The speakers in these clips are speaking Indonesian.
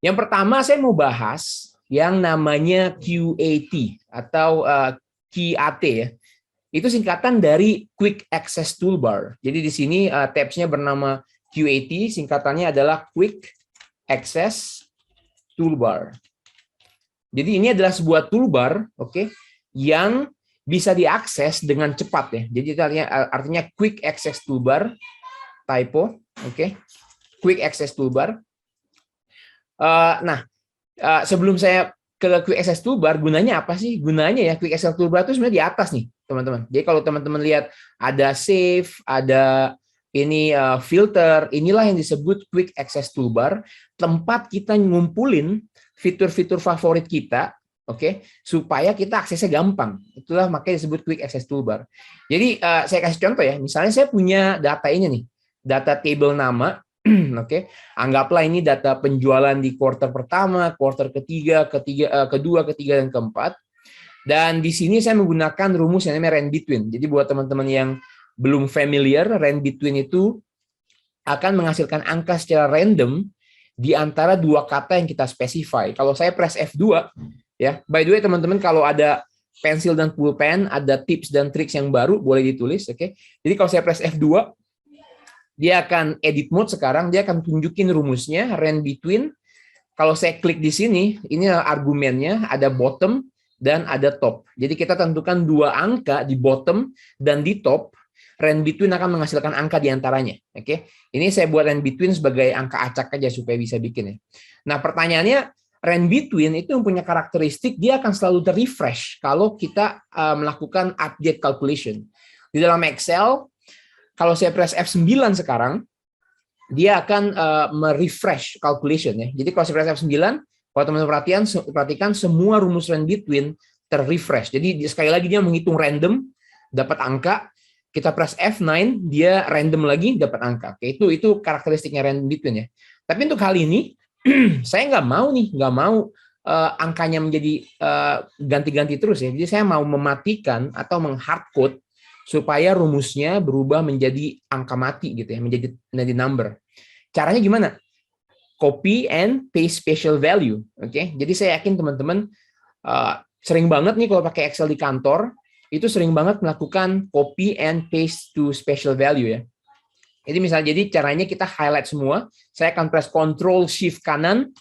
Yang pertama saya mau bahas yang namanya QAT atau QAT ya. Itu singkatan dari Quick Access Toolbar. Jadi di sini tabs-nya bernama QAT, singkatannya adalah Quick Access Toolbar. Jadi ini adalah sebuah toolbar, oke, yang bisa diakses dengan cepat ya. Jadi artinya Quick Access Toolbar, typo, oke, Quick Access Toolbar. Sebelum saya ke Quick Access Toolbar, gunanya apa sih? Gunanya ya Quick Access Toolbar itu sebenarnya di atas nih, teman-teman. Jadi kalau teman-teman lihat ada save, ada ini filter, inilah yang disebut Quick Access Toolbar, tempat kita ngumpulin fitur-fitur favorit kita, oke, supaya kita aksesnya gampang. Itulah makanya disebut Quick Access Toolbar. Jadi saya kasih contoh ya, misalnya saya punya data ini nih, data table nama. Oke, anggaplah ini data penjualan di kuartal pertama, kuartal ketiga, kedua, ketiga, dan keempat. Dan di sini saya menggunakan rumus yang namanya range between. Jadi buat teman-teman yang belum familiar, range between itu akan menghasilkan angka secara random di antara dua kata yang kita specify. Kalau saya press F2, ya, by the way teman-teman kalau ada pensil dan pulpen, ada tips dan triks yang baru boleh ditulis, oke. Jadi kalau saya press F2, dia akan edit mode sekarang, dia akan tunjukin rumusnya, range between. Kalau saya klik di sini, ini argumennya, ada bottom dan ada top. Jadi kita tentukan dua angka di bottom dan di top, range between akan menghasilkan angka di antaranya. Oke, ini saya buat range between sebagai angka acak aja supaya bisa bikin ya. Nah pertanyaannya, range between itu punya karakteristik, dia akan selalu ter-refresh kalau kita melakukan update calculation. Di dalam Excel, kalau saya press F9 sekarang, dia akan merefresh calculation ya. Jadi kalau saya press F9, kalau teman-teman perhatikan semua rumus range between ter-refresh. Jadi sekali lagi dia menghitung random, dapat angka. Kita press F9, dia random lagi dapat angka. Oke, itu karakteristiknya range between ya. Tapi untuk kali ini saya nggak mau angkanya menjadi ganti-ganti terus ya. Jadi saya mau mematikan atau menghardcode supaya rumusnya berubah menjadi angka mati gitu ya, menjadi number. Caranya gimana? Copy and paste special value. Oke, jadi saya yakin teman-teman sering banget nih kalau pakai Excel di kantor itu sering banget melakukan copy and paste to special value ya. Jadi misalnya caranya kita highlight semua. Saya akan press Ctrl Shift kanan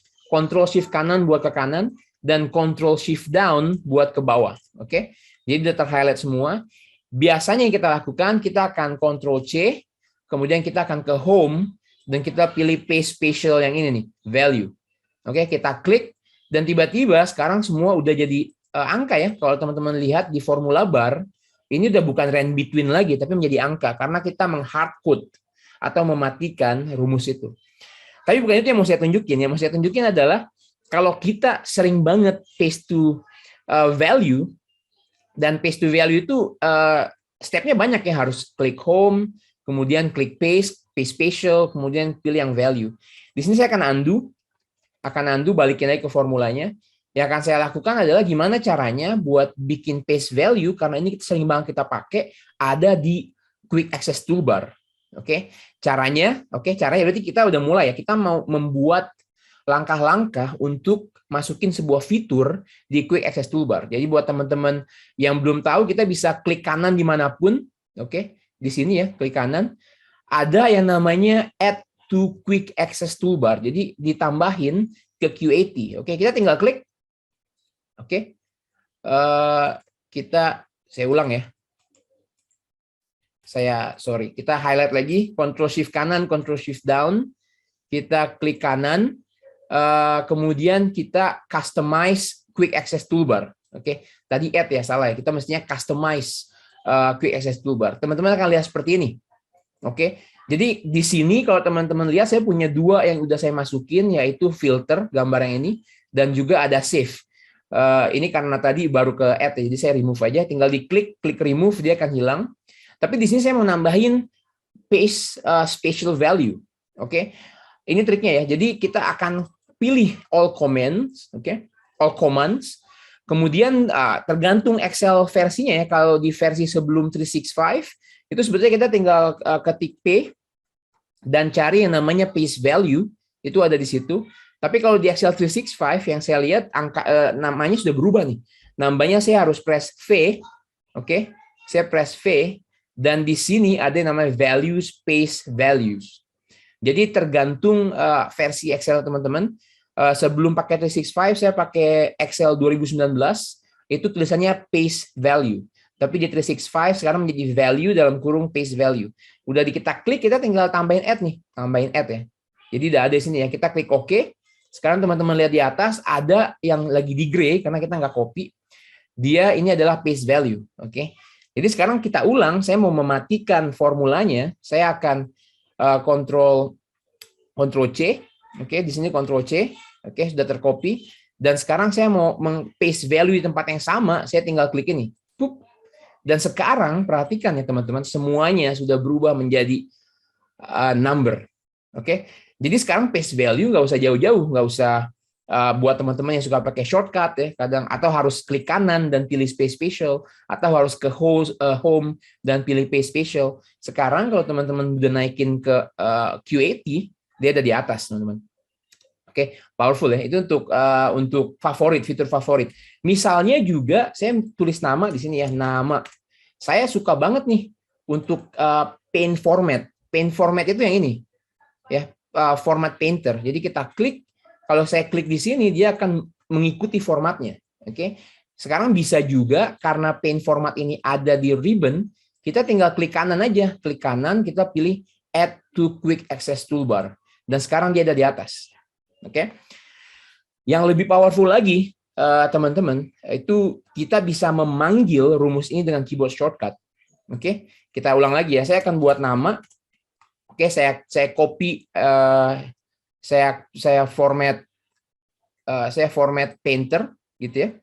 buat ke kanan dan Ctrl Shift down buat ke bawah. Oke, jadi udah ter-highlight semua. Biasanya yang kita lakukan, kita akan Ctrl+C, kemudian kita akan ke Home, dan kita pilih Paste Special yang ini nih, Value. Oke, kita klik, dan tiba-tiba sekarang semua udah jadi angka ya. Kalau teman-teman lihat di formula bar, ini udah bukan range between lagi, tapi menjadi angka, karena kita menghardcode atau mematikan rumus itu. Tapi bukan itu yang mau saya tunjukin. Yang mau saya tunjukin adalah, kalau kita sering banget paste to value, dan paste to value itu stepnya banyak ya, harus klik home, kemudian klik paste special, kemudian pilih yang value. Di sini saya akan undo, balikin lagi ke formulanya. Yang akan saya lakukan adalah gimana caranya buat bikin paste value, karena ini sering banget kita pakai, ada di Quick Access Toolbar. Oke, caranya berarti kita udah mulai ya, kita mau membuat langkah-langkah untuk masukin sebuah fitur di Quick Access Toolbar. Jadi buat teman-teman yang belum tahu, kita bisa klik kanan dimanapun. Oke, di sini ya, klik kanan. Ada yang namanya Add to Quick Access Toolbar. Jadi ditambahin ke QAT. Oke, kita tinggal klik. Oke, saya ulang ya. Kita highlight lagi, Ctrl Shift kanan, Ctrl Shift down. Kita klik kanan. Kemudian kita customize Quick Access Toolbar. Oke, tadi add ya, salah ya. Kita mestinya customize Quick Access Toolbar. Teman-teman akan lihat seperti ini. Oke, jadi di sini kalau teman-teman lihat, saya punya dua yang udah saya masukin, yaitu filter, gambar yang ini, dan juga ada save. Ini karena tadi baru ke add ya, jadi saya remove aja. Tinggal diklik, klik remove, dia akan hilang. Tapi di sini saya mau nambahin paste special value. Oke, ini triknya ya. Jadi kita akan pilih all commands, all commands. Kemudian tergantung Excel versinya ya. Kalau di versi sebelum 365 itu sebetulnya kita tinggal ketik P dan cari yang namanya paste value, itu ada di situ. Tapi kalau di Excel 365 yang saya lihat namanya sudah berubah nih. Namanya saya harus press V, oke? Saya press V dan di sini ada yang namanya values space values. Jadi tergantung versi Excel teman-teman. Sebelum pakai 365 saya pakai Excel 2019 itu tulisannya paste value. Tapi di 365 sekarang menjadi value dalam kurung paste value. Udah kita klik, kita tinggal tambahin add nih, tambahin add ya. Jadi udah ada di sini ya. Kita klik OK. Sekarang teman-teman lihat di atas ada yang lagi di gray karena kita nggak copy. Dia ini adalah paste value, oke? Jadi sekarang kita ulang. Saya mau mematikan formulanya. Saya akan Ctrl C, oke? Di sini Ctrl C, oke? Sudah tercopy. Dan sekarang saya mau paste value di tempat yang sama. Saya tinggal klik ini. Dan sekarang perhatikan ya teman-teman, semuanya sudah berubah menjadi number, oke? Jadi sekarang paste value nggak usah jauh-jauh, nggak usah buat teman-teman yang suka pakai shortcut ya kadang, atau harus klik kanan dan pilih paste special, atau harus ke home dan pilih paste special. Sekarang kalau teman-teman udah naikin ke Q80, dia ada di atas teman-teman. Oke, powerful ya. Itu untuk favorit, fitur favorit. Misalnya juga saya tulis nama di sini ya, nama. Saya suka banget nih untuk paint format. Paint format itu yang ini ya, format painter. Jadi kita klik, kalau saya klik di sini dia akan mengikuti formatnya. Oke. Sekarang bisa juga karena paint format ini ada di ribbon, kita tinggal klik kanan aja. Klik kanan, kita pilih add to quick access toolbar. Dan sekarang dia ada di atas. Oke. Yang lebih powerful lagi, teman-teman, itu kita bisa memanggil rumus ini dengan keyboard shortcut. Oke. Kita ulang lagi ya. Saya akan buat nama. Oke, saya copy, saya format painter gitu ya.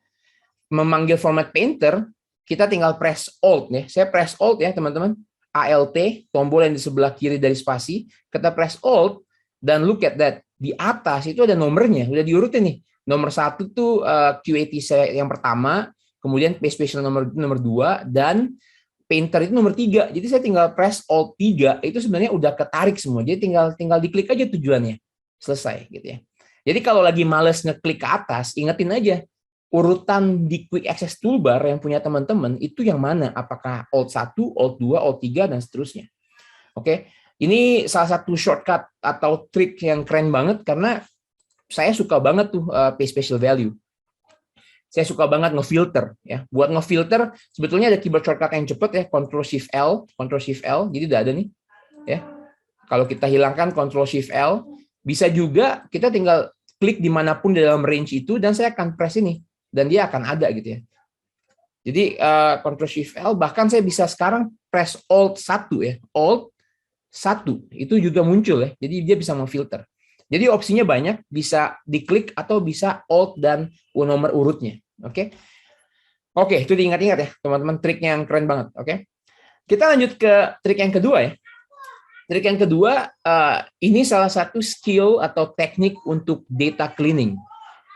Memanggil format painter, kita tinggal press Alt ya. Saya press Alt ya, teman-teman. Alt, tombol yang di sebelah kiri dari spasi. Kita press Alt dan look at that. Di atas itu ada nomornya, udah diurutin nih. Nomor 1 tuh Q80 saya yang pertama, kemudian paste special nomor 2 dan painter itu nomor 3. Jadi saya tinggal press Alt 3, itu sebenarnya udah ketarik semua. Jadi tinggal diklik aja tujuannya. Selesai gitu ya. Jadi kalau lagi males ngeklik ke atas, ingetin aja urutan di quick access toolbar yang punya teman-teman itu yang mana? Apakah Alt 1, Alt 2, Alt 3 dan seterusnya. Oke. Ini salah satu shortcut atau trik yang keren banget karena saya suka banget tuh paste special value. Saya suka banget ngefilter ya. Buat ngefilter sebetulnya ada keyboard shortcut yang cepet ya, Ctrl Shift L, jadi udah ada nih ya. Kalau kita hilangkan Ctrl Shift L, bisa juga kita tinggal klik dimanapun di dalam range itu dan saya akan press ini dan dia akan ada gitu ya. Jadi Ctrl Shift L, bahkan saya bisa sekarang press Alt 1 ya, Alt 1 itu juga muncul ya. Jadi dia bisa memfilter. Jadi opsinya banyak, bisa diklik atau bisa Alt dan nomor urutnya. Oke. Oke, itu diingat-ingat ya, teman-teman, triknya yang keren banget. Oke. Kita lanjut ke trik yang kedua ya. Trik yang kedua, ini salah satu skill atau teknik untuk data cleaning.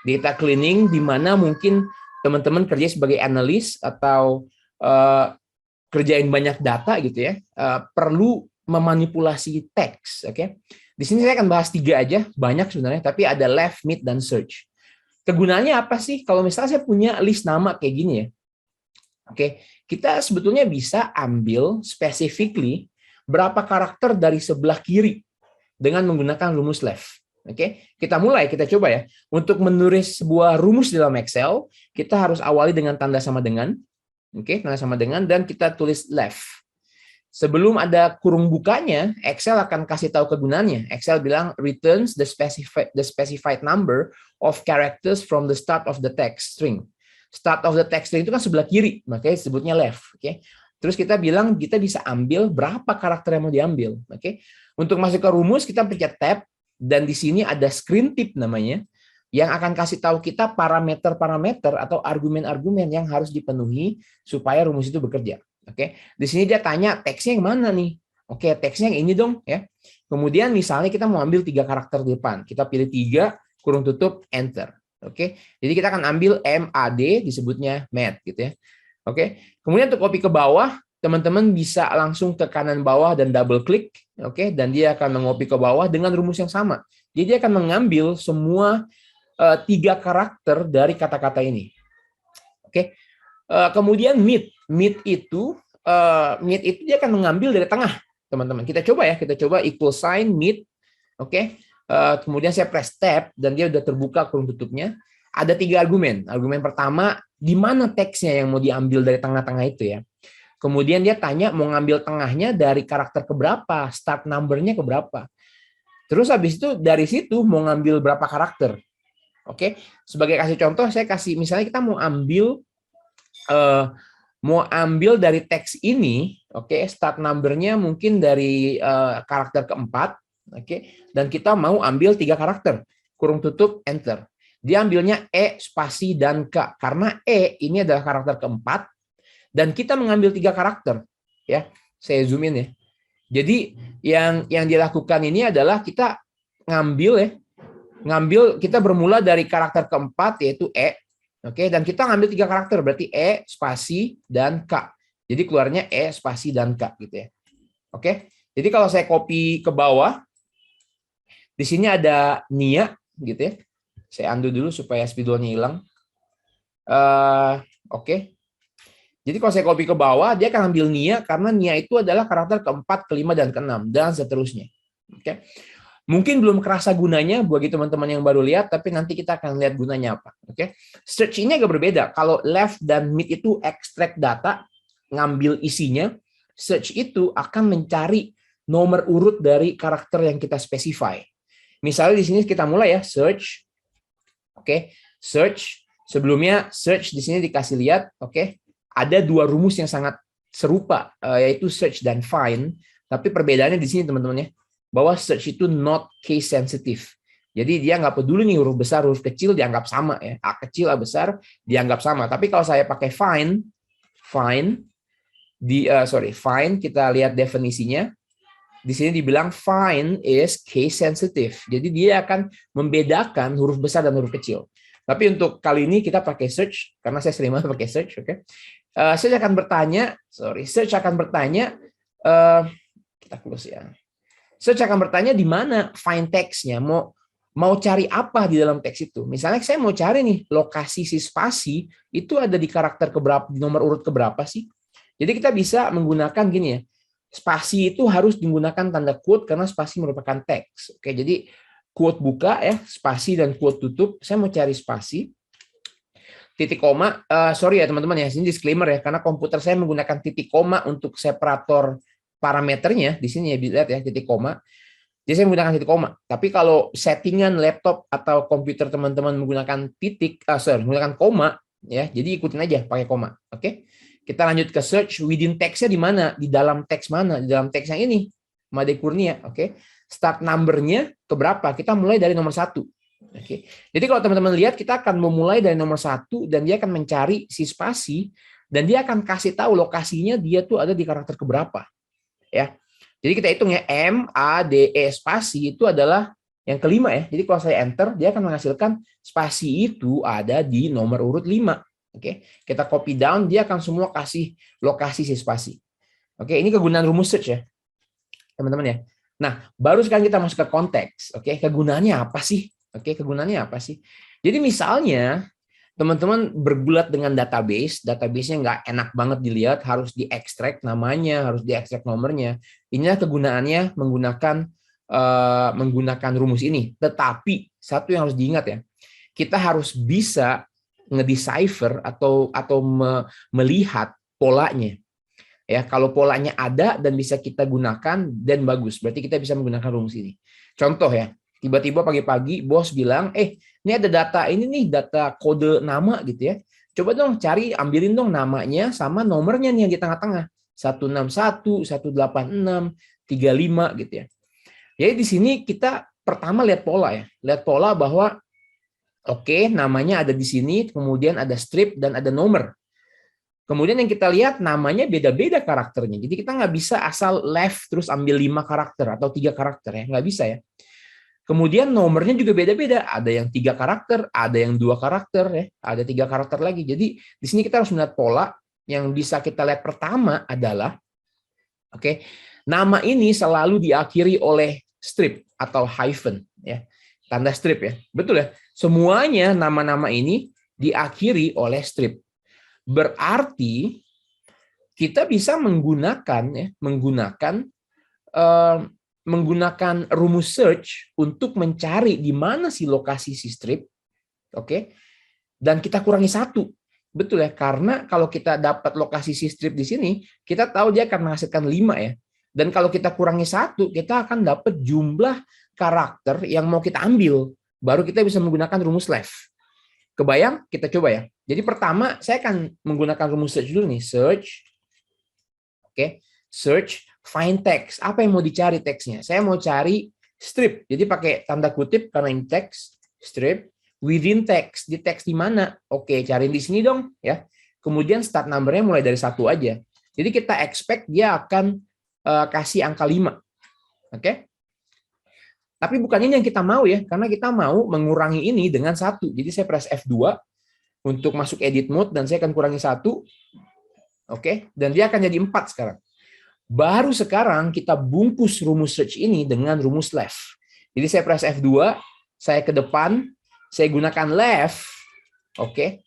Data cleaning di mana mungkin teman-teman kerja sebagai analis atau kerjain banyak data gitu ya, perlu memanipulasi teks, oke? Di sini saya akan bahas 3 aja, banyak sebenarnya, tapi ada left, mid, dan search. Kegunaannya apa sih? Kalau misalnya saya punya list nama kayak gini ya, oke, kita sebetulnya bisa ambil specifically berapa karakter dari sebelah kiri dengan menggunakan rumus left. Oke, kita mulai, kita coba ya. Untuk menulis sebuah rumus dalam Excel, kita harus awali dengan tanda sama dengan, oke, tanda sama dengan, dan kita tulis left. Sebelum ada kurung bukanya, Excel akan kasih tahu kegunaannya. Excel bilang returns the specified number of characters from the start of the text string. Start of the text string itu kan sebelah kiri, makanya disebutnya left. Oke. Terus kita bilang kita bisa ambil berapa karakter yang mau diambil. Oke. Untuk masuk ke rumus kita pencet tab dan di sini ada screen tip namanya yang akan kasih tahu kita parameter-parameter atau argumen-argumen yang harus dipenuhi supaya rumus itu bekerja. Oke, di sini dia tanya teksnya yang mana nih? Oke, teksnya yang ini dong ya. Kemudian misalnya kita mau ambil 3 karakter di depan, kita pilih 3 kurung tutup enter. Oke, jadi kita akan ambil MAD disebutnya math gitu ya. Oke, kemudian untuk copy ke bawah, teman-teman bisa langsung ke kanan bawah dan double klik. Oke, dan dia akan mengopi ke bawah dengan rumus yang sama. Jadi dia akan mengambil semua 3 karakter dari kata-kata ini. Oke. Kemudian mid itu dia akan mengambil dari tengah, teman-teman. Kita coba equal sign mid. Oke. Kemudian saya press tab dan dia udah terbuka kurung tutupnya. Ada 3 argumen. Argumen pertama, di mana teksnya yang mau diambil dari tengah-tengah itu ya. Kemudian dia tanya mau ngambil tengahnya dari karakter keberapa, start number-nya keberapa. Terus habis itu dari situ mau ngambil berapa karakter. Oke. Sebagai kasih contoh, saya kasih misalnya kita mau ambil dari teks ini, oke, start number-nya mungkin dari karakter keempat, oke, dan kita mau ambil 3 karakter, kurung tutup, enter. Dia ambilnya E, spasi, dan K, karena E ini adalah karakter keempat, dan kita mengambil 3 karakter, ya, saya zoom in ya. Jadi yang dilakukan ini adalah kita kita bermula dari karakter keempat yaitu E. Oke, dan kita ngambil 3 karakter, berarti E, spasi, dan K. Jadi keluarnya E, spasi, dan K gitu ya. Oke, jadi kalau saya copy ke bawah, di sini ada Nia gitu ya. Saya undo dulu supaya spidolnya hilang. Oke. Jadi kalau saya copy ke bawah, dia akan ambil Nia karena Nia itu adalah karakter keempat, kelima, dan keenam, dan seterusnya. Oke. Mungkin belum kerasa gunanya bagi teman-teman yang baru lihat, tapi nanti kita akan lihat gunanya apa. Oke, search ini agak berbeda. Kalau left dan mid itu extract data, ngambil isinya, search itu akan mencari nomor urut dari karakter yang kita specify. Misalnya di sini kita mulai ya, search. Oke, search. Sebelumnya search di sini dikasih lihat, oke, ada 2 rumus yang sangat serupa, yaitu search dan find. Tapi perbedaannya di sini teman-teman ya, bahwa search itu not case sensitive. Jadi dia nggak peduli nih huruf besar, huruf kecil dianggap sama ya. A kecil, A besar dianggap sama. Tapi kalau saya pakai find kita lihat definisinya. Di sini dibilang find is case sensitive. Jadi dia akan membedakan huruf besar dan huruf kecil. Tapi untuk kali ini kita pakai search karena saya sering banget pakai search, oke. Search akan bertanya kita close ya. Search akan bertanya di mana find text-nya, mau cari apa di dalam teks itu. Misalnya saya mau cari nih lokasi si spasi itu ada di karakter keberapa, di nomor urut keberapa sih. Jadi kita bisa menggunakan gini ya. Spasi itu harus digunakan tanda quote karena spasi merupakan teks. Oke, jadi quote buka ya, spasi dan quote tutup. Saya mau cari spasi. Titik koma, sorry ya teman-teman ya, ini disclaimer ya, karena komputer saya menggunakan titik koma untuk separator parameternya. Di sini ya, lihat ya, titik koma. Jadi saya menggunakan titik koma. Tapi kalau settingan laptop atau komputer teman-teman menggunakan menggunakan koma, ya, jadi ikutin aja pakai koma. Oke, kita lanjut ke search. Within text-nya di mana? Di dalam teks mana? Di dalam teks yang ini, Made Kurnia. Oke, start number-nya keberapa? Kita mulai dari nomor 1. Oke, jadi kalau teman-teman lihat, kita akan memulai dari nomor 1 dan dia akan mencari si spasi dan dia akan kasih tahu lokasinya dia tuh ada di karakter keberapa. Ya, jadi kita hitung ya, M, A, D, E, spasi itu adalah yang kelima ya. Jadi kalau saya enter, dia akan menghasilkan spasi itu ada di nomor urut 5. Oke, kita copy down, dia akan semua kasih lokasi si spasi. Oke, ini kegunaan rumus search ya, teman-teman ya. Nah, baru sekarang kita masuk ke konteks. Oke, kegunaannya apa sih? Oke, kegunaannya apa sih? Jadi misalnya teman-teman bergulat dengan database-nya nggak enak banget dilihat, harus diekstrak namanya, harus diekstrak nomornya. Inilah kegunaannya menggunakan rumus ini. Tetapi satu yang harus diingat ya, kita harus bisa ngedecipher atau melihat polanya. Ya, kalau polanya ada dan bisa kita gunakan, dan bagus. Berarti kita bisa menggunakan rumus ini. Contoh ya, tiba-tiba pagi-pagi bos bilang, ini ada data ini nih, data kode nama gitu ya. Coba dong ambilin dong namanya sama nomornya nih yang di tengah-tengah. 161, 186, 35 gitu ya. Jadi di sini kita pertama lihat pola ya. Lihat pola bahwa namanya ada di sini, kemudian ada strip dan ada nomor. Kemudian yang kita lihat namanya beda-beda karakternya. Jadi kita nggak bisa asal left terus ambil 5 karakter atau 3 karakter ya. Nggak bisa ya. Kemudian nomornya juga beda-beda. Ada yang 3 karakter, ada yang 2 karakter, ya, ada 3 karakter lagi. Jadi di sini kita harus melihat pola. Yang bisa kita lihat pertama adalah, nama ini selalu diakhiri oleh strip atau hyphen. Ya. tanda strip ya. Betul ya? Semuanya nama-nama ini diakhiri oleh strip. Berarti kita bisa menggunakan rumus search untuk mencari di mana sih lokasi si strip. Oke. Dan kita kurangi 1. Betul ya? Karena kalau kita dapat lokasi si strip di sini, kita tahu dia akan menghasilkan 5 ya. Dan kalau kita kurangi 1, kita akan dapat jumlah karakter yang mau kita ambil. Baru kita bisa menggunakan rumus left. Kebayang? Kita coba ya. Jadi pertama, saya akan menggunakan rumus search dulu nih. Search. Oke. Search, find text. Apa yang mau dicari teksnya? Saya mau cari strip. Jadi pakai tanda kutip karena ini teks. Strip. Within text. Di teks di mana? Oke, cari di sini dong. Ya. Kemudian start number-nya mulai dari 1 aja. Jadi kita expect dia akan kasih angka 5. Oke. Tapi bukan ini yang kita mau ya, karena kita mau mengurangi ini dengan 1. Jadi saya press F2 untuk masuk edit mode dan saya akan kurangi 1. Oke, dan dia akan jadi 4 sekarang. Baru sekarang kita bungkus rumus search ini dengan rumus left. Jadi saya press F2, saya ke depan, saya gunakan left. Oke.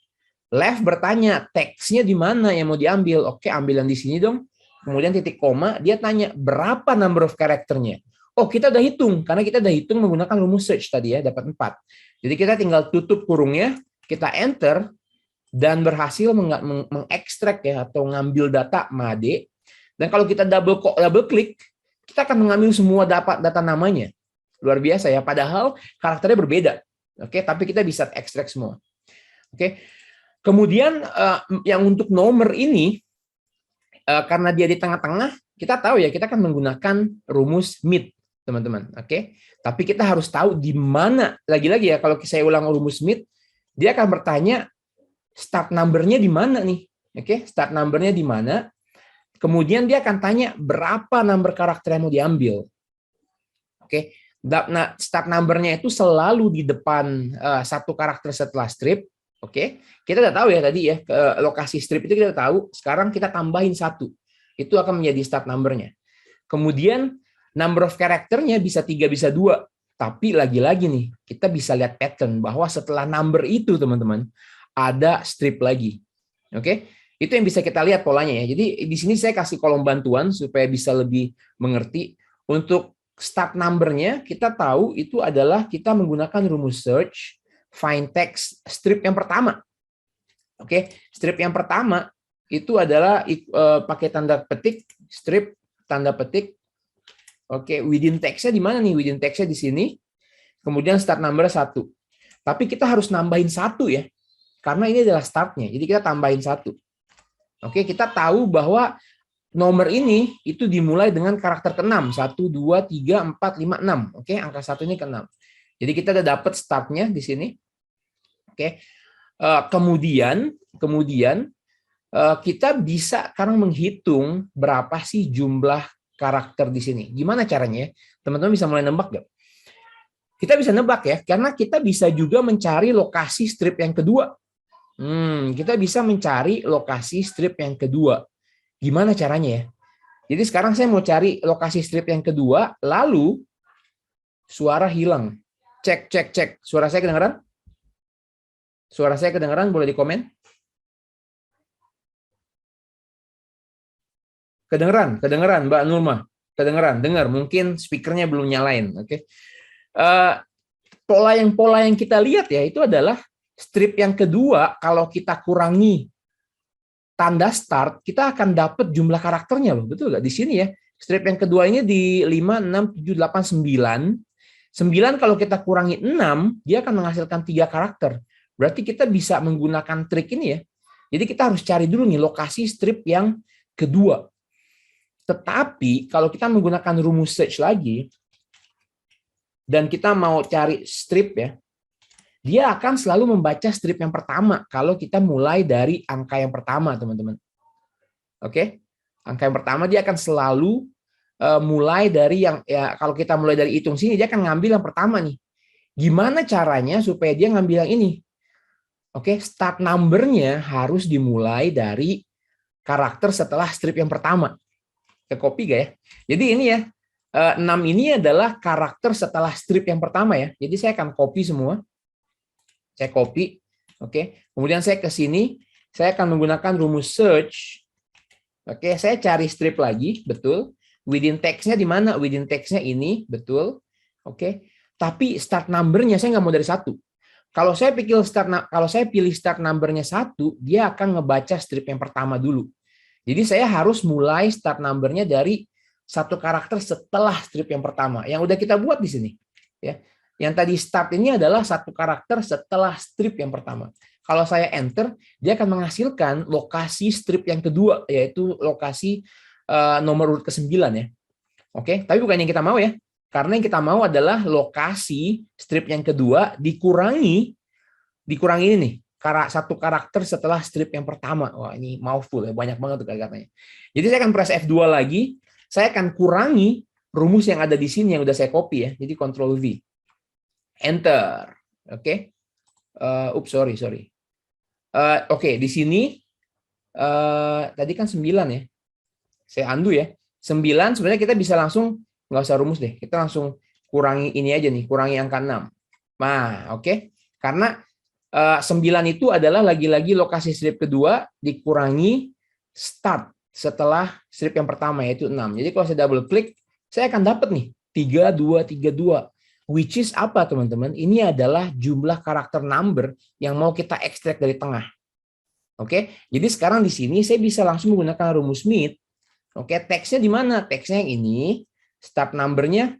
Left bertanya teksnya di mana yang mau diambil. Oke, ambil yang di sini dong. Kemudian titik koma, dia tanya berapa number of karakternya. Oh, kita udah hitung, karena kita udah hitung menggunakan rumus search tadi ya, dapat 4. Jadi kita tinggal tutup kurungnya, kita enter, dan berhasil mengekstrak ya, atau ngambil data MADE. Dan kalau kita double klik, kita akan mengambil semua data namanya. Luar biasa ya, padahal karakternya berbeda. Oke, tapi kita bisa ekstrak semua. Oke. Kemudian yang untuk nomor ini, karena dia di tengah-tengah, kita tahu ya, kita akan menggunakan rumus mid, teman-teman. Oke, tapi kita harus tahu di mana. Lagi-lagi ya, kalau saya ulang rumus mid, dia akan bertanya start number-nya di mana nih. Oke, start number-nya di mana. Kemudian dia akan tanya berapa number karakter yang mau diambil. Oke, nah, start number-nya itu selalu di depan satu karakter setelah strip. Oke, kita udah tahu ya tadi ya, lokasi strip itu kita tahu. Sekarang kita tambahin 1. Itu akan menjadi start number-nya. Kemudian number of karakternya bisa 3, bisa 2. Tapi lagi-lagi nih, kita bisa lihat pattern bahwa setelah number itu, teman-teman, ada strip lagi. Oke, itu yang bisa kita lihat polanya ya. Jadi di sini saya kasih kolom bantuan supaya bisa lebih mengerti. Untuk start number-nya, kita tahu itu adalah kita menggunakan rumus search, find text, strip yang pertama. Oke, strip yang pertama itu adalah pakai tanda petik, strip, tanda petik. Oke, within text-nya di mana nih? Within text-nya di sini. Kemudian start number 1. Tapi kita harus nambahin 1 ya. Karena ini adalah start-nya. Jadi kita tambahin 1. Oke, kita tahu bahwa nomor ini itu dimulai dengan karakter ke-6. 1, 2, 3, 4, 5, 6. Oke, angka 1 ini ke-6. Jadi kita udah dapat start-nya di sini. Oke, kemudian kita bisa sekarang menghitung berapa sih jumlah karakter di sini. Gimana caranya? Teman-teman bisa mulai nebak nggak? Kita bisa nebak ya, karena kita bisa juga mencari lokasi strip yang kedua. Kita bisa mencari lokasi strip yang kedua. Gimana caranya ya? Jadi sekarang saya mau cari lokasi strip yang kedua, lalu suara hilang. Cek. Suara saya kedengaran? Suara saya kedengaran, boleh di komen? Kedengaran Mbak Nurma. Kedengaran, dengar. Mungkin speakernya belum nyalain. Oke. Pola yang kita lihat ya, itu adalah strip yang kedua, kalau kita kurangi tanda start, kita akan dapat jumlah karakternya loh. Betul nggak? Di sini ya. Strip yang kedua ini di 5, 6, 7, 8, 9. 9 kalau kita kurangi 6, dia akan menghasilkan 3 karakter. Berarti kita bisa menggunakan trik ini ya. Jadi kita harus cari dulu nih lokasi strip yang kedua. Tetapi kalau kita menggunakan rumus search lagi, dan kita mau cari strip ya, dia akan selalu membaca strip yang pertama kalau kita mulai dari angka yang pertama, teman-teman. Oke? Angka yang pertama dia akan selalu mulai dari yang, ya kalau kita mulai dari hitung sini, dia akan ngambil yang pertama nih. Gimana caranya supaya dia ngambil yang ini? Oke, start number-nya harus dimulai dari karakter setelah strip yang pertama. Ke copy gak ya? Jadi ini ya, 6 ini adalah karakter setelah strip yang pertama ya. Jadi saya akan copy semua. Saya copy. Oke. Kemudian saya ke sini, saya akan menggunakan rumus search. Oke, saya cari strip lagi, betul. Within text-nya di mana? Within text-nya ini, betul. Oke. Tapi start number-nya saya nggak mau dari 1. Kalau saya pilih start number-nya 1, dia akan ngebaca strip yang pertama dulu. Jadi saya harus mulai start number-nya dari 1 karakter setelah strip yang pertama. Yang udah kita buat di sini. Ya. Yang tadi start ini adalah 1 karakter setelah strip yang pertama. Kalau saya enter, dia akan menghasilkan lokasi strip yang kedua, yaitu lokasi nomor urut ke-9 ya. Oke, tapi bukan yang kita mau ya. Karena yang kita mau adalah lokasi strip yang kedua dikurangi ini nih. 1 karakter setelah strip yang pertama. Wah, ini mouthful ya, banyak banget tuh kata-katanya. Jadi saya akan press F2 lagi, saya akan kurangi rumus yang ada di sini yang udah saya copy ya. Jadi Ctrl V. Enter. Oke. Sorry. Oke, di sini tadi kan 9 ya. Saya undo ya. 9 sebenarnya kita bisa langsung nggak usah rumus deh. Kita langsung kurangi ini aja nih, kurangi angka 6. Nah, oke. Karena 9 itu adalah lagi-lagi lokasi strip kedua dikurangi start setelah strip yang pertama yaitu 6. Jadi kalau saya double klik, saya akan dapat nih 3232. Which is apa teman-teman? Ini adalah jumlah karakter number yang mau kita ekstrak dari tengah. Oke, jadi sekarang di sini saya bisa langsung menggunakan rumus Smith. Oke, teksnya di mana? Teksnya yang ini, start number-nya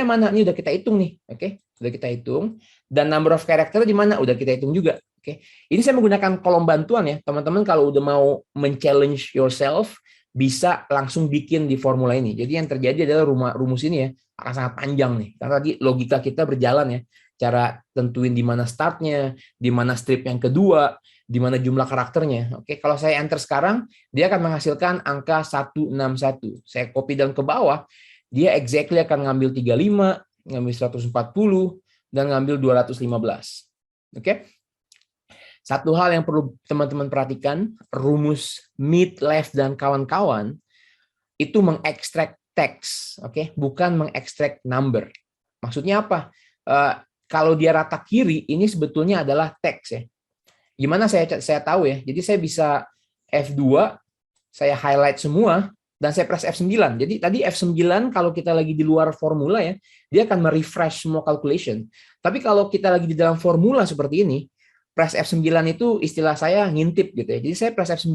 mana? Ini udah kita hitung nih. Oke, udah kita hitung. Dan number of character di mana? Udah kita hitung juga. Oke, ini saya menggunakan kolom bantuan ya, teman-teman. Kalau udah mau men-challenge yourself, bisa langsung bikin di formula ini. Jadi yang terjadi adalah rumus ini ya akan sangat panjang nih. Karena tadi logika kita berjalan ya. Cara tentuin di mana startnya, di mana strip yang kedua, di mana jumlah karakternya. Oke, kalau saya enter sekarang, dia akan menghasilkan angka 161. Saya copy dan ke bawah, dia exactly akan ngambil 35, ngambil 140, dan ngambil 215. Oke. Satu hal yang perlu teman-teman perhatikan, rumus mid, left, dan kawan-kawan itu mengekstrak teks, oke, bukan mengekstrak number. Maksudnya apa? Kalau dia rata kiri, ini sebetulnya adalah teks ya. Gimana saya tahu ya? Jadi saya bisa F2, saya highlight semua, dan saya press F9. Jadi tadi F9 kalau kita lagi di luar formula ya, dia akan merefresh semua calculation. Tapi kalau kita lagi di dalam formula seperti ini, press F9 itu istilah saya ngintip gitu ya. Jadi saya press F9,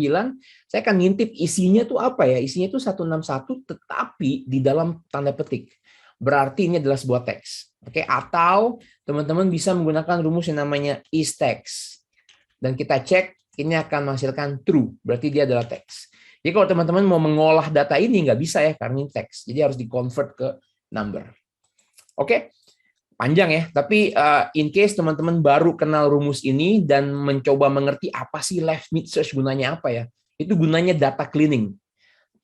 saya akan ngintip isinya tuh apa ya? Isinya itu 161 tetapi di dalam tanda petik. Berarti ini adalah sebuah teks. Oke, atau teman-teman bisa menggunakan rumus yang namanya isText. Dan kita cek ini akan menghasilkan true, berarti dia adalah teks. Jadi kalau teman-teman mau mengolah data ini nggak bisa ya karena ini teks. Jadi harus di-convert ke number. Oke. Panjang ya, tapi in case teman-teman baru kenal rumus ini dan mencoba mengerti apa sih left mid search gunanya apa ya, itu gunanya data cleaning,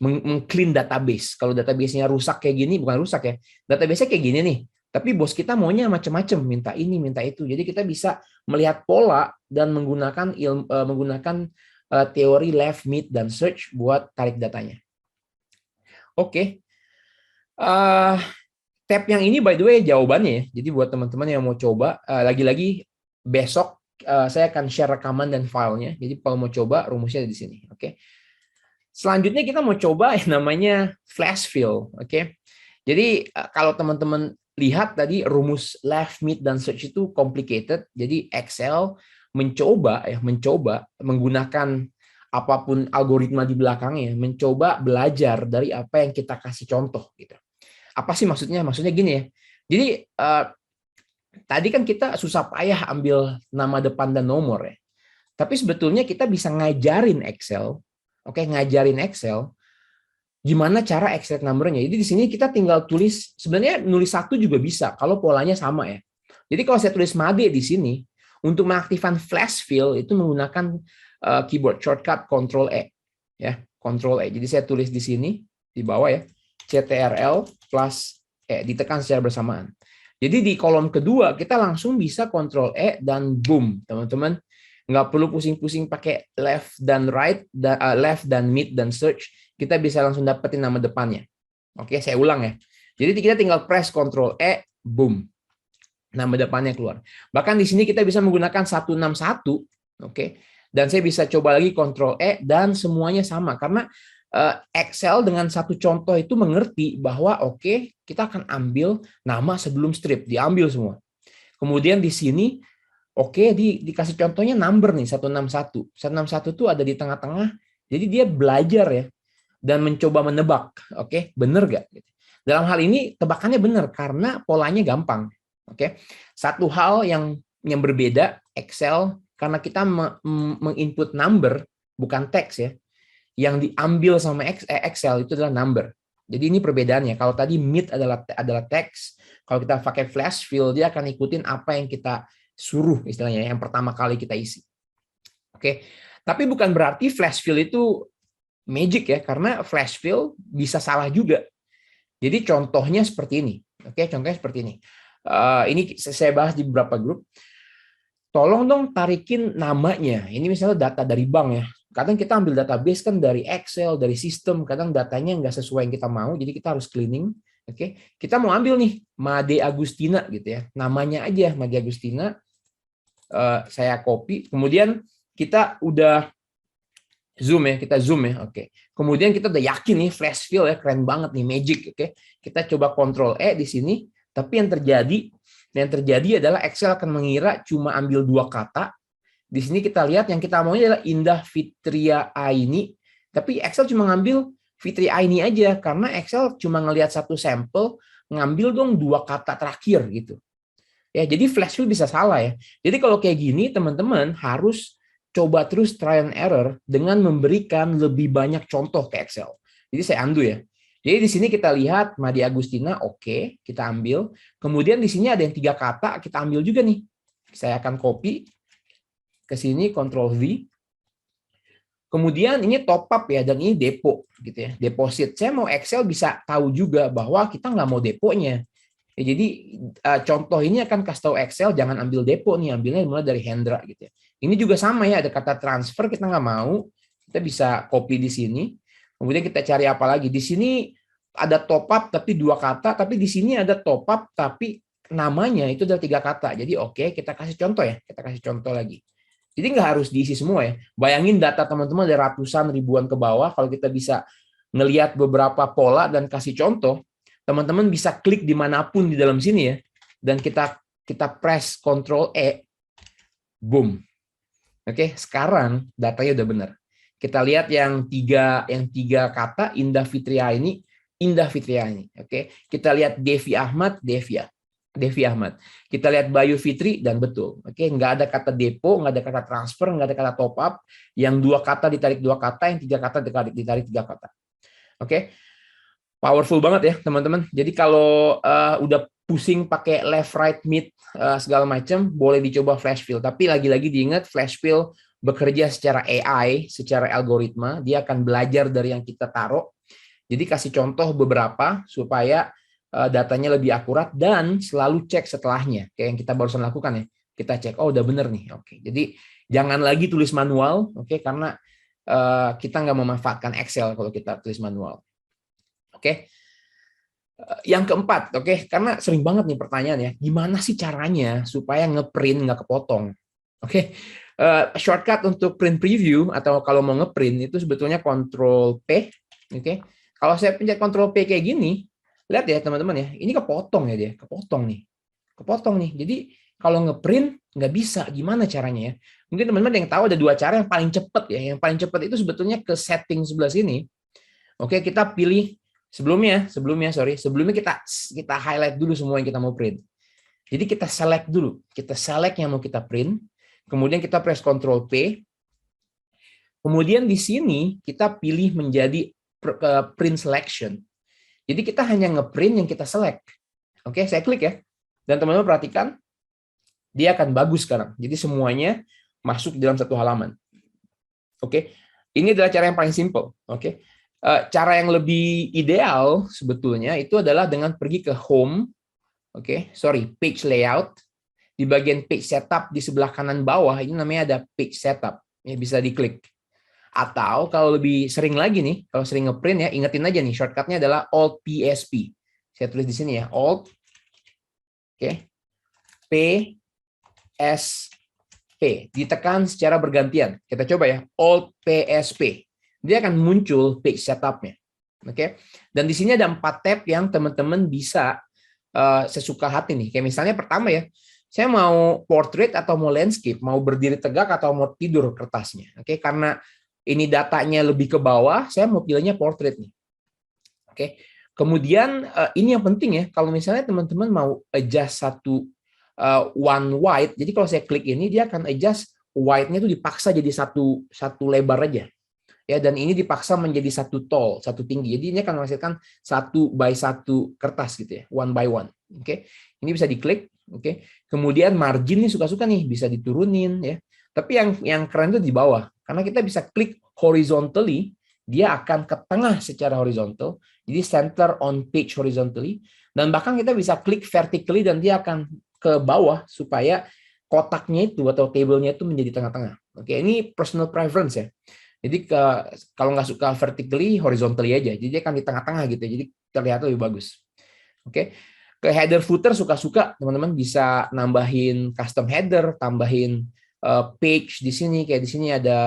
meng-clean database. Kalau database-nya rusak kayak gini, bukan rusak ya, database-nya kayak gini nih, tapi bos kita maunya macam-macam, minta ini, minta itu. Jadi kita bisa melihat pola dan menggunakan teori left, mid, dan search buat tarik datanya. Oke. Tab yang ini by the way jawabannya ya. Jadi buat teman-teman yang mau coba, lagi-lagi besok saya akan share rekaman dan filenya. Jadi kalau mau coba rumusnya ada di sini. Oke. Selanjutnya kita mau coba yang namanya flash fill. Oke. Jadi kalau teman-teman lihat tadi rumus left, mid, dan search itu complicated. Jadi Excel mencoba menggunakan apapun algoritma di belakangnya, mencoba belajar dari apa yang kita kasih contoh gitu. Apa sih maksudnya? Maksudnya gini ya. Jadi tadi kan kita susah payah ambil nama depan dan nomor ya. Tapi sebetulnya kita bisa ngajarin Excel, ngajarin Excel gimana cara extract number-nya. Jadi di sini kita tinggal tulis, sebenarnya nulis satu juga bisa kalau polanya sama ya. Jadi kalau saya tulis Made di sini, untuk mengaktifkan flash fill itu menggunakan keyboard shortcut Ctrl E ya, Ctrl E. Jadi saya tulis di sini di bawah ya. CTRL plus E ditekan secara bersamaan. Jadi di kolom kedua kita langsung bisa Ctrl E dan boom, teman-teman. Nggak perlu pusing-pusing pakai left dan right, left dan mid dan search. Kita bisa langsung dapetin nama depannya. Oke, saya ulang ya. Jadi kita tinggal press Ctrl E, boom. Nama depannya keluar. Bahkan di sini kita bisa menggunakan 161, oke. Dan saya bisa coba lagi Ctrl E dan semuanya sama karena Excel dengan satu contoh itu mengerti bahwa oke, kita akan ambil nama sebelum strip, diambil semua. Kemudian di sini oke, dikasih contohnya number nih 161. 161 itu ada di tengah-tengah. Jadi dia belajar ya dan mencoba menebak, oke, bener gak? Dalam hal ini tebakannya benar karena polanya gampang. Oke, satu hal yang berbeda Excel karena kita menginput number bukan teks ya. Yang diambil sama Excel itu adalah number. Jadi ini perbedaannya. Kalau tadi meet adalah teks, kalau kita pakai flash fill dia akan ikutin apa yang kita suruh istilahnya yang pertama kali kita isi. Oke. Tapi bukan berarti flash fill itu magic ya karena flash fill bisa salah juga. Jadi contohnya seperti ini. Oke, contohnya seperti ini. Ini saya bahas di beberapa grup. Tolong dong tarikin namanya. Ini misalnya data dari bank ya. Kadang kita ambil database kan dari Excel, dari sistem. Kadang datanya nggak sesuai yang kita mau, jadi kita harus cleaning. Oke, kita mau ambil nih Made Agustina gitu ya. Namanya aja Made Agustina. Saya copy. Kemudian kita udah zoom ya, kita zoom ya. Oke. Kemudian kita udah yakin nih flash fill ya, keren banget nih magic. Oke. Kita coba Ctrl E di sini. Tapi yang terjadi adalah Excel akan mengira cuma ambil 2 kata. Di sini kita lihat yang kita maunya adalah Indah Fitria Aini. Tapi Excel cuma ngambil Fitria Aini aja karena Excel cuma ngelihat satu sampel, ngambil dong 2 kata terakhir gitu. Ya, jadi flash fill bisa salah ya. Jadi kalau kayak gini teman-teman harus coba terus try and error dengan memberikan lebih banyak contoh ke Excel. Jadi saya undo ya. Jadi di sini kita lihat Made Agustina, oke, kita ambil. Kemudian di sini ada yang 3 kata, kita ambil juga nih. Saya akan copy ke sini, Ctrl V. Kemudian ini top up ya, dan ini depo gitu ya, deposit. Saya mau Excel bisa tahu juga bahwa kita nggak mau deponya. Ya, jadi contoh ini akan kasih tahu Excel jangan ambil depo nih, ambilnya mulai dari Hendra gitu ya. Ini juga sama ya, ada kata transfer kita nggak mau, kita bisa copy di sini. Kemudian kita cari apa lagi? Di sini ada top up tapi 2 kata, tapi di sini ada top up tapi namanya itu ada 3 kata. Jadi oke, kita kasih contoh ya. Kita kasih contoh lagi. Jadi nggak harus diisi semua ya. Bayangin data teman-teman ada ratusan ribuan ke bawah. Kalau kita bisa ngelihat beberapa pola dan kasih contoh, teman-teman bisa klik dimanapun di dalam sini ya. Dan kita press Ctrl E, boom. Oke, sekarang datanya udah benar. Kita lihat yang tiga kata Indah Fitria ini, Indah Fitria ini. Oke, kita lihat Devi Ahmad, Devi Ahmad. Kita lihat Bayu Fitri dan betul. Oke, nggak ada kata depo, nggak ada kata transfer, nggak ada kata top up. Yang 2 kata ditarik 2 kata, yang 3 kata ditarik 3 kata. Oke, powerful banget ya teman-teman. Jadi kalau udah pusing pakai left, right, mid segala macam, boleh dicoba flash fill. Tapi lagi-lagi diingat flash fill bekerja secara AI, secara algoritma, dia akan belajar dari yang kita taruh. Jadi kasih contoh beberapa supaya datanya lebih akurat dan selalu cek setelahnya. Kayak yang kita barusan lakukan ya. Kita cek, oh udah bener nih. Oke. Jadi jangan lagi tulis manual, oke, karena kita nggak memanfaatkan Excel kalau kita tulis manual. Oke. Yang keempat, oke, karena sering banget nih pertanyaannya, gimana sih caranya supaya ngeprint nggak kepotong? Oke. Shortcut untuk print preview atau kalau mau ngeprint itu sebetulnya Ctrl P. Oke. Kalau saya pencet Ctrl P kayak gini, lihat ya teman-teman ya, ini kepotong ya dia, kepotong nih. Jadi kalau ngeprint nggak bisa, gimana caranya ya? Mungkin teman-teman yang tahu ada 2 cara yang paling cepat ya. Yang paling cepat itu sebetulnya ke setting sebelah sini. Oke, kita pilih sebelumnya kita highlight dulu semua yang kita mau print. Jadi kita select dulu, kita select yang mau kita print. Kemudian kita press Ctrl P. Kemudian di sini kita pilih menjadi print selection. Jadi kita hanya ngeprint yang kita select. Oke, saya klik ya. Dan teman-teman perhatikan, dia akan bagus sekarang. Jadi semuanya masuk dalam satu halaman. Oke, ini adalah cara yang paling simple. Oke, cara yang lebih ideal sebetulnya itu adalah dengan pergi ke home. Oke, page layout. Di bagian page setup di sebelah kanan bawah ini namanya ada page setup, ya bisa diklik. Atau kalau lebih sering lagi nih, kalau sering ngeprint ya, ingetin aja nih shortcutnya adalah Alt PSP. Saya tulis di sini ya, Alt, P, S, P. Ditekan secara bergantian. Kita coba ya, Alt, P, S, P. Dia akan muncul page setupnya. Dan di sini ada 4 tab yang teman-teman bisa sesuka hati nih. Kayak misalnya pertama ya, saya mau portrait atau mau landscape, mau berdiri tegak atau mau tidur kertasnya. Karena ini datanya lebih ke bawah, saya mau pilihnya portrait nih. Kemudian ini yang penting ya, kalau misalnya teman-teman mau adjust satu one wide, jadi kalau saya klik ini dia akan adjust wide-nya itu dipaksa jadi satu lebar aja. Ya, dan ini dipaksa menjadi satu tall, satu tinggi. Jadi ini akan menghasilkan 1 by 1 kertas gitu ya, 1 by 1. Ini bisa diklik. Kemudian margin nih suka-suka nih bisa diturunin ya. Tapi yang keren itu di bawah, karena kita bisa klik horizontally, dia akan ke tengah secara horizontal. Jadi center on page horizontally. Dan bahkan kita bisa klik vertically dan dia akan ke bawah supaya kotaknya itu atau table-nya itu menjadi tengah-tengah. Ini personal preference ya. Jadi kalau nggak suka vertically, horizontally aja. Jadi dia akan di tengah-tengah gitu. Jadi terlihat lebih bagus. Ke header footer suka-suka teman-teman bisa nambahin custom header, tambahin page di sini. Kayak di sini ada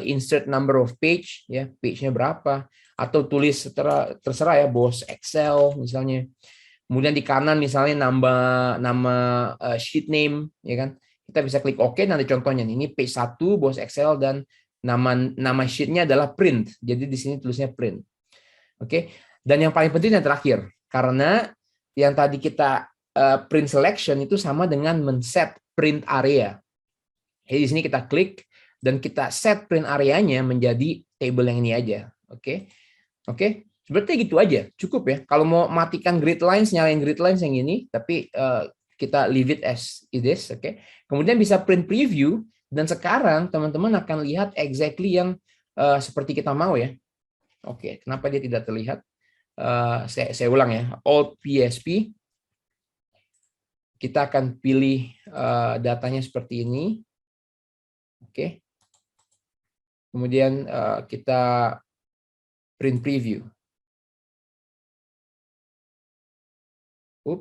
insert number of page, ya page-nya berapa. Atau tulis terserah ya, bos Excel misalnya. Kemudian di kanan misalnya nambah nama sheet name, ya kan. Kita bisa klik OK. Nanti contohnya ini page 1 bos Excel dan nama sheet-nya adalah print. Jadi di sini tulisnya print. Dan yang paling penting yang terakhir, karena yang tadi kita print selection itu sama dengan men-set print area. Jadi di sini kita klik dan kita set print areanya menjadi table yang ini aja. Oke. Seperti gitu aja, cukup ya. Kalau mau matikan grid lines, nyalain grid lines yang ini, tapi kita leave it as it is. Kemudian bisa print preview. Dan sekarang teman-teman akan lihat exactly yang seperti kita mau ya. Kenapa dia tidak terlihat? Saya ulang ya. Alt PSP. Kita akan pilih datanya seperti ini. Kemudian kita print preview.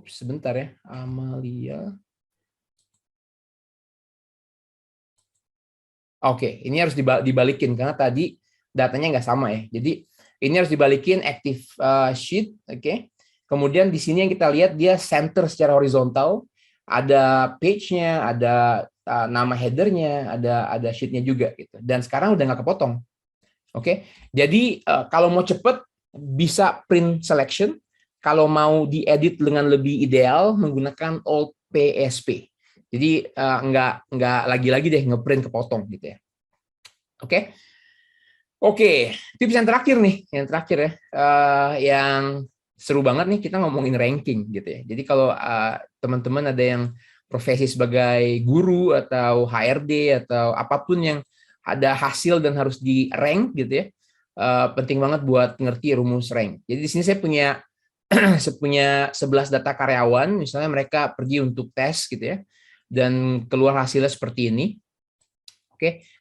Sebentar ya, Amalia. Ini harus dibalikin karena tadi datanya nggak sama ya. Jadi ini harus dibalikin active sheet. Kemudian di sini yang kita lihat dia center secara horizontal, ada page-nya, ada nama header-nya, ada sheet-nya juga gitu. Dan sekarang udah nggak kepotong. Jadi kalau mau cepet bisa print selection. Kalau mau diedit dengan lebih ideal menggunakan Alt PSP. Jadi nggak lagi-lagi deh ngeprint kepotong gitu ya. Oke, tips yang terakhir nih, ya, yang seru banget nih kita ngomongin ranking gitu ya. Jadi kalau teman-teman ada yang profesi sebagai guru atau HRD atau apapun yang ada hasil dan harus di rank gitu ya, penting banget buat ngerti rumus rank. Jadi di sini saya punya 11 data karyawan, misalnya mereka pergi untuk tes gitu ya. Dan keluar hasilnya seperti ini.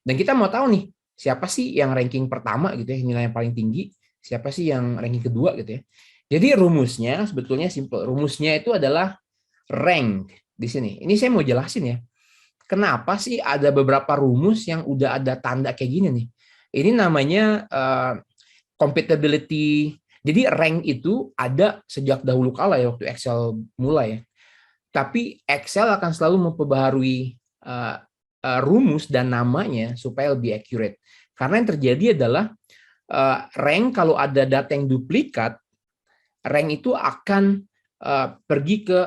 Dan kita mau tahu nih, siapa sih yang ranking pertama gitu ya, nilai yang paling tinggi, siapa sih yang ranking kedua gitu ya. Jadi rumusnya sebetulnya simple. Rumusnya itu adalah rank di sini. Ini saya mau jelasin ya. Kenapa sih ada beberapa rumus yang udah ada tanda kayak gini nih. Ini namanya compatibility. Jadi rank itu ada sejak dahulu kala ya, waktu Excel mulai ya. Tapi Excel akan selalu memperbaharui rumus dan namanya supaya lebih accurate. Karena yang terjadi adalah rank kalau ada data yang duplikat, rank itu akan pergi ke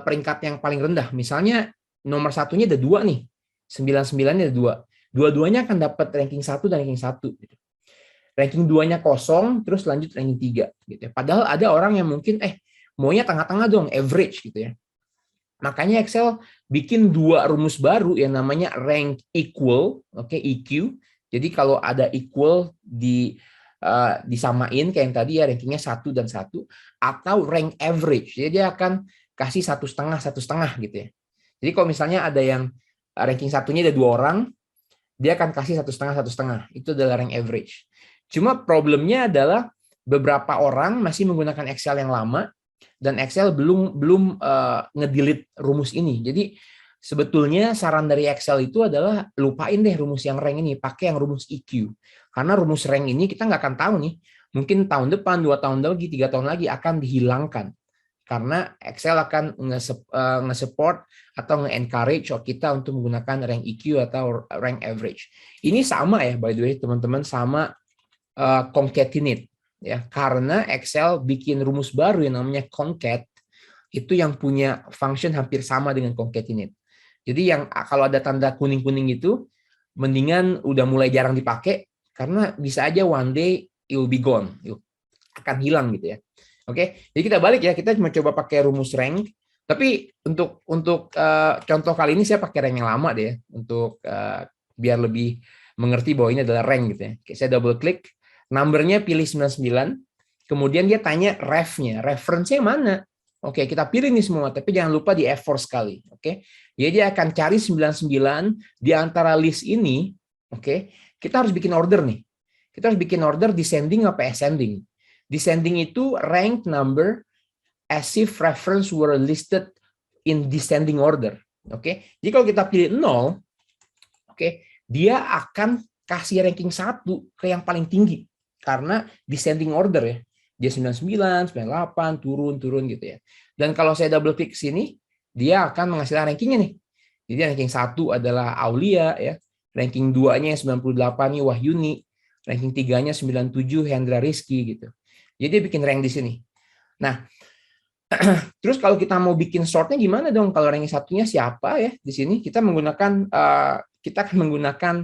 peringkat yang paling rendah. Misalnya nomor satunya ada 2 nih, 99-nya ada 2. Dua-duanya akan dapat ranking 1 dan ranking 1. Gitu. Ranking 2-nya kosong, terus lanjut ranking 3. Gitu. Padahal ada orang yang mungkin maunya tengah-tengah dong, average gitu ya. Makanya Excel bikin 2 rumus baru yang namanya rank equal, EQ. Jadi kalau ada equal disamain kayak yang tadi ya, rankingnya 1 dan 1, atau rank average. Jadi dia akan kasih 1,5 gitu ya. Jadi kalau misalnya ada yang ranking 1-nya ada 2 orang, dia akan kasih 1,5. Itu adalah rank average. Cuma problemnya adalah beberapa orang masih menggunakan Excel yang lama, dan Excel belum belum ngedelete rumus ini. Jadi sebetulnya saran dari Excel itu adalah lupain deh rumus yang rank ini, pakai yang rumus EQ. Karena rumus rank ini kita nggak akan tahu nih, mungkin tahun depan, 2 tahun lagi, 3 tahun lagi akan dihilangkan. Karena Excel akan nge-support atau nge-encourage kita untuk menggunakan rank EQ atau rank average. Ini sama ya, by the way, teman-teman, sama concatenate. Ya, karena Excel bikin rumus baru yang namanya concat, itu yang punya function hampir sama dengan concatenate. Jadi yang kalau ada tanda kuning-kuning itu, mendingan udah mulai jarang dipakai, karena bisa aja one day it will be gone, akan hilang gitu ya. Oke, jadi kita balik ya, kita cuma coba pakai rumus rank. Tapi untuk contoh kali ini saya pakai rank yang lama deh, ya, untuk biar lebih mengerti bahwa ini adalah rank gitu ya. Oke, saya double klik, numbernya pilih 99, kemudian dia tanya ref-nya, reference-nya mana? Oke, kita pilih ini semua, tapi jangan lupa di F4 sekali. Oke, jadi dia akan cari 99 di antara list ini. Oke, kita harus bikin order nih. Kita harus bikin order descending apa ascending. Descending itu rank number as if reference were listed in descending order. Oke, jadi kalau kita pilih 0, oke, dia akan kasih ranking 1 ke yang paling tinggi karena descending order ya. Dia 99, 98, turun gitu ya. Dan kalau saya double klik sini, dia akan menghasilkan rankingnya nih. Jadi ranking 1 adalah Aulia ya. Ranking 2-nya 98 nih Wahyuni, ranking 3-nya 97 Hendra Rizky gitu. Jadi dia bikin rank di sini. Nah, terus kalau kita mau bikin sortnya gimana dong? Kalau ranking 1-nya siapa ya di sini? Kita akan menggunakan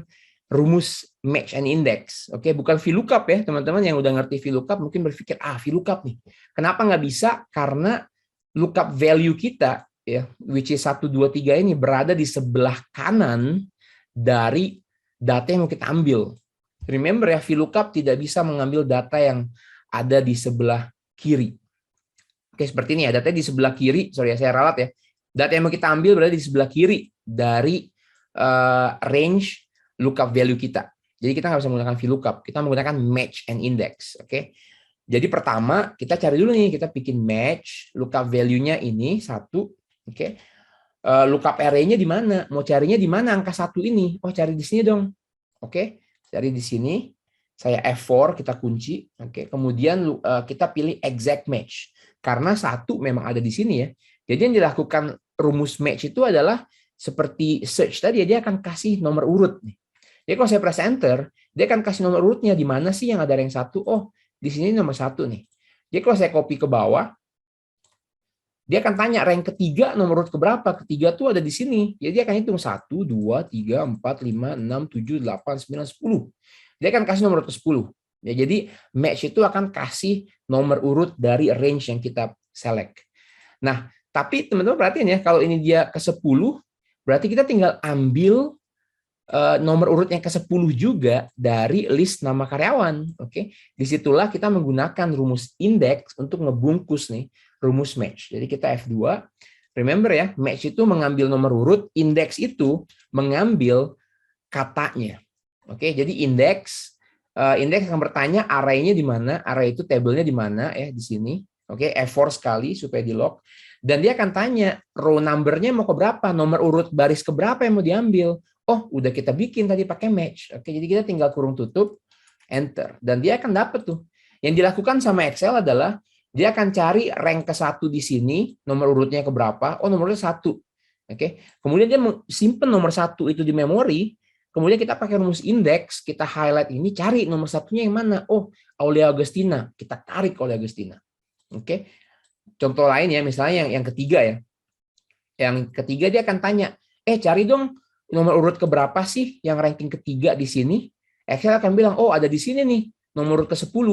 rumus match and index. Oke, bukan VLOOKUP ya, teman-teman yang udah ngerti VLOOKUP mungkin berpikir, VLOOKUP nih. Kenapa nggak bisa? Karena lookup value kita ya, which is 1, 2, 3 ini berada di sebelah kanan dari data yang mau kita ambil. Remember ya, VLOOKUP tidak bisa mengambil data yang ada di sebelah kiri. Oke, seperti ini ya, datanya di sebelah kiri, sorry ya, saya ralat ya. Data yang mau kita ambil berada di sebelah kiri dari range lookup value kita. Jadi kita nggak bisa menggunakan VLOOKUP, kita menggunakan match and index. Oke. Jadi pertama kita cari dulu nih, kita bikin match lookup value-nya ini 1. Oke. Lookup array-nya di mana? Mau carinya di mana angka 1 ini? Oh, cari di sini dong. Oke. Cari di sini. Saya F4, kita kunci. Oke. Kemudian kita pilih exact match. Karena 1 memang ada di sini ya. Jadi yang dilakukan rumus match itu adalah seperti search tadi, dia akan kasih nomor urut nih. Jadi kalau saya press enter, dia akan kasih nomor urutnya di mana sih yang ada rank 1. Oh, di sini nomor 1 nih. Jadi kalau saya copy ke bawah, dia akan tanya rank ketiga nomor urut keberapa. Ketiga tuh ada di sini. Jadi dia akan hitung 1, 2, 3, 4, 5, 6, 7, 8, 9, 10. Dia akan kasih nomor urut ke 10. Ya, jadi match itu akan kasih nomor urut dari range yang kita select. Nah, tapi teman-teman perhatiin ya, kalau ini dia ke 10, berarti kita tinggal ambil nomor urut yang ke-10 juga dari list nama karyawan. Oke, disitulah kita menggunakan rumus index untuk ngebungkus nih rumus match. Jadi kita F2. Remember ya, match itu mengambil nomor urut, index itu mengambil katanya. Oke, jadi index akan bertanya array-nya di mana, array itu tabelnya di mana ya, di sini. Oke, F4 sekali supaya di lock. Dan dia akan tanya row number-nya mau ke berapa, nomor urut baris ke berapa yang mau diambil. Oh, udah kita bikin tadi pakai match. Oke, jadi kita tinggal kurung tutup, enter. Dan dia akan dapat tuh. Yang dilakukan sama Excel adalah dia akan cari rank ke-1 di sini, nomor urutnya ke berapa. Oh, nomor urutnya 1. Oke. Kemudian dia simpen nomor 1 itu di memori. Kemudian kita pakai rumus index, kita highlight ini, cari nomor 1-nya yang mana. Oh, Aulia Agustina. Kita tarik Aulia Agustina. Oke. Contoh lain ya, misalnya yang ketiga ya. Yang ketiga dia akan tanya, cari dong nomor urut keberapa sih yang ranking ketiga di sini? Excel akan bilang, oh ada di sini nih, nomor urut ke-10.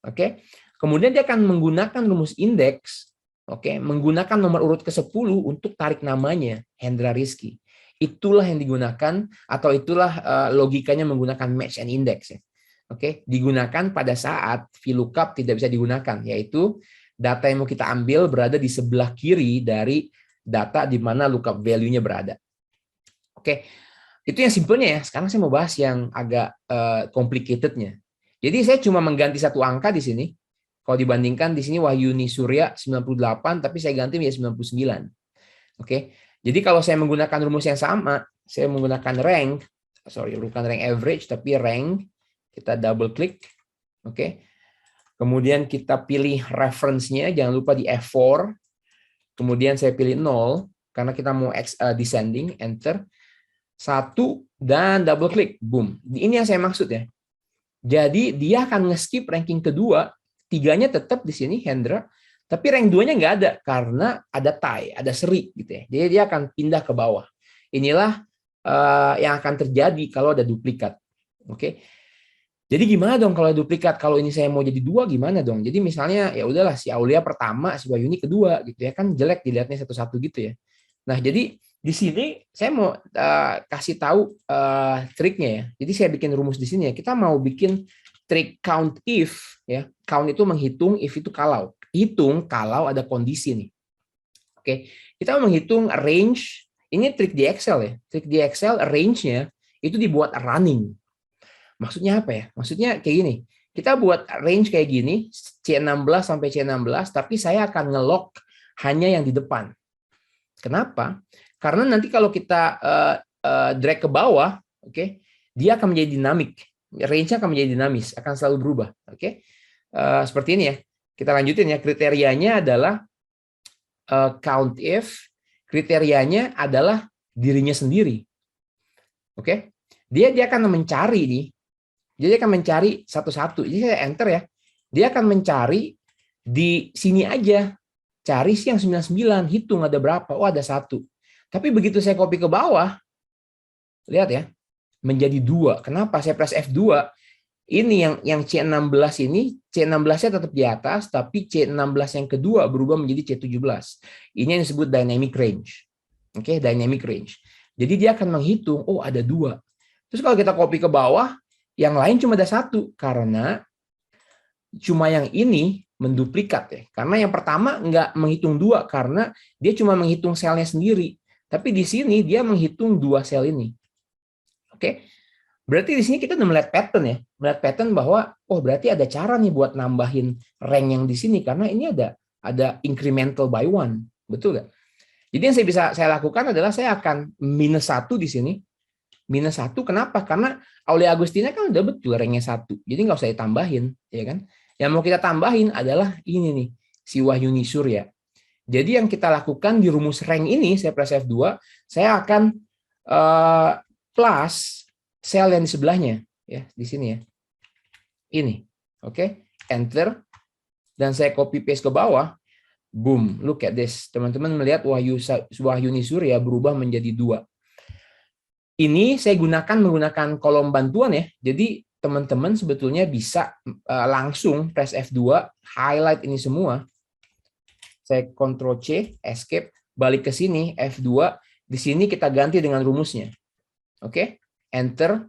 Oke. Kemudian dia akan menggunakan rumus indeks, oke, menggunakan nomor urut ke-10 untuk tarik namanya, Hendra Rizky. Itulah yang digunakan, atau itulah logikanya menggunakan match and index ya. Oke, digunakan pada saat VLOOKUP tidak bisa digunakan, yaitu data yang mau kita ambil berada di sebelah kiri dari data di mana lookup value-nya berada. Oke, itu yang simpelnya ya. Sekarang saya mau bahas yang agak complicated-nya. Jadi saya cuma mengganti satu angka di sini. Kalau dibandingkan di sini Wahyuni Surya 98, tapi saya ganti menjadi 99. Oke. Jadi kalau saya menggunakan rumus yang sama, saya menggunakan rank, bukan rank average, tapi rank. Kita double klik. Oke. Kemudian kita pilih reference-nya, jangan lupa di F4. Kemudian saya pilih 0, karena kita mau descending, enter. 1, dan double klik. Boom. Ini yang saya maksud ya. Jadi dia akan nge-skip ranking kedua, 3-nya tetap di sini, Hendra, tapi rank 2-nya nggak ada, karena ada tie, ada seri. Gitu ya. Jadi dia akan pindah ke bawah. Inilah yang akan terjadi kalau ada duplikat. Oke. Jadi gimana dong kalau duplikat? Kalau ini saya mau jadi 2 gimana dong? Jadi misalnya ya udahlah si Aulia pertama, si Wahyuni kedua gitu ya, kan jelek dilihatnya satu-satu gitu ya. Nah, jadi di sini saya mau kasih tahu triknya ya. Jadi saya bikin rumus di sini ya. Kita mau bikin trik count if ya. Count itu menghitung, if itu kalau. Hitung kalau ada kondisi nih. Oke. Kita mau menghitung range. Ini trik di Excel ya. Trik di Excel range-nya itu dibuat running. Maksudnya apa ya? Maksudnya kayak gini. Kita buat range kayak gini, C16 sampai C16, tapi saya akan nge-lock hanya yang di depan. Kenapa? Karena nanti kalau kita drag ke bawah, oke, dia akan menjadi dinamik. Range-nya akan menjadi dinamis, akan selalu berubah. Oke. Seperti ini ya. Kita lanjutin ya. Kriterianya adalah count if, kriterianya adalah dirinya sendiri. Oke. Dia akan mencari nih. Jadi akan mencari satu-satu. Jadi saya enter ya. Dia akan mencari di sini aja. Cari sih yang 99, hitung ada berapa. Oh, ada 1. Tapi begitu saya copy ke bawah, lihat ya, menjadi 2. Kenapa? Saya press F2. Ini yang C16 ini, C16-nya tetap di atas, tapi C16 yang kedua berubah menjadi C17. Ini yang disebut dynamic range. Oke, dynamic range. Jadi dia akan menghitung, oh ada 2. Terus kalau kita copy ke bawah, yang lain cuma ada 1 karena cuma yang ini menduplikat ya. Karena yang pertama nggak menghitung 2 karena dia cuma menghitung selnya sendiri. Tapi di sini dia menghitung 2 sel ini. Oke. Berarti di sini kita udah melihat pattern ya. Melihat pattern bahwa oh berarti ada cara nih buat nambahin rank yang di sini karena ini ada incremental by 1. Betul nggak? Jadi yang saya lakukan adalah saya akan minus 1 di sini. Minus 1 kenapa? Karena Aulia Agustina kan udah betul ranknya 1. Jadi nggak usah ditambahin, ya kan? Yang mau kita tambahin adalah ini nih, si Wahyuni Surya. Jadi yang kita lakukan di rumus rank ini, saya press F2, saya akan plus sel yang di sebelahnya, ya di sini ya. Ini, oke? Enter, dan saya copy paste ke bawah. Boom, look at this. Teman-teman melihat Wahyuni Surya berubah menjadi 2. Ini saya menggunakan kolom bantuan ya. Jadi teman-teman sebetulnya bisa langsung press F2, highlight ini semua. Saya Ctrl C, escape, balik ke sini, F2. Di sini kita ganti dengan rumusnya. Oke, enter.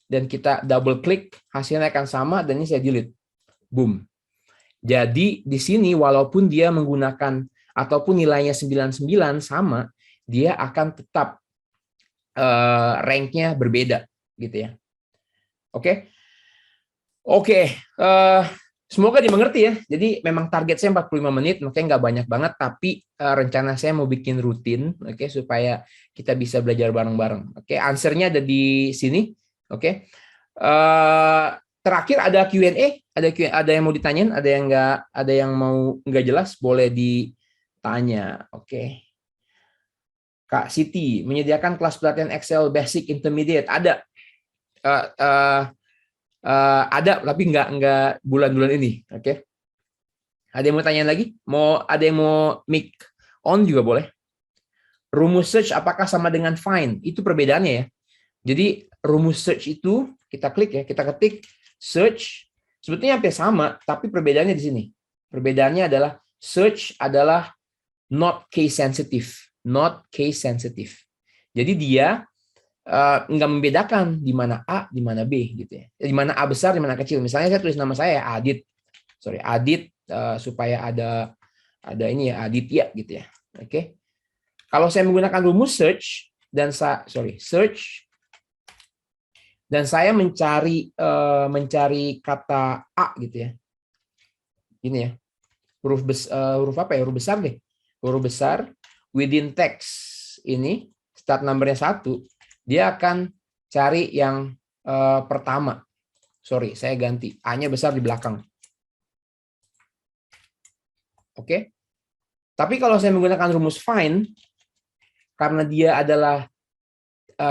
Dan kita double klik, hasilnya akan sama, dan ini saya delete. Boom. Jadi di sini walaupun dia menggunakan, ataupun nilainya 99 sama, dia akan tetap rank-nya berbeda gitu ya. Oke. Semoga dimengerti ya. Jadi memang target saya 45 menit, makanya nggak banyak banget, tapi rencana saya mau bikin rutin, oke, supaya kita bisa belajar bareng-bareng. Oke, answernya ada di sini. Oke. Terakhir ada Q&A, ada yang mau ditanyain, ada yang mau nggak jelas, boleh ditanya. Oke. Kak Siti menyediakan kelas pelatihan Excel Basic Intermediate. Ada, tapi nggak bulan-bulan ini. Oke. Ada yang mau tanya lagi? Ada yang mau mic on juga boleh. Rumus search apakah sama dengan find? Itu perbedaannya ya. Jadi rumus search itu kita klik ya, kita ketik search. Sebetulnya hampir sama, tapi perbedaannya di sini. Perbedaannya adalah search adalah not case sensitive. Not case sensitive. Jadi dia nggak membedakan di mana A, di mana B gitu ya. Di mana A besar, di mana kecil. Misalnya saya tulis nama saya Adit. Adit supaya ada ini ya, Aditya gitu ya. Oke. Kalau saya menggunakan rumus search dan search dan saya mencari kata A gitu ya. Ini ya. Huruf apa ya? Huruf besar deh. Huruf besar within text ini start numbernya 1, dia akan cari yang pertama. Sorry, saya ganti. A-nya besar di belakang. Oke. Tapi kalau saya menggunakan rumus find, karena dia adalah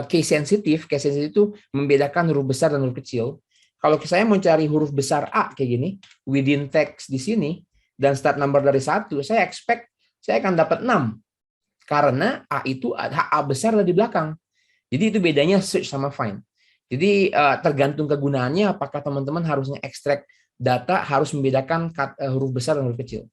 case sensitive itu membedakan huruf besar dan huruf kecil. Kalau saya mau cari huruf besar A kayak gini, within text di sini, dan start number dari 1, saya expect saya akan dapat 6. Karena A itu A besar ada di belakang. Jadi itu bedanya search sama find. Jadi tergantung kegunaannya, apakah teman-teman harusnya ekstrak data harus membedakan huruf besar dan huruf kecil.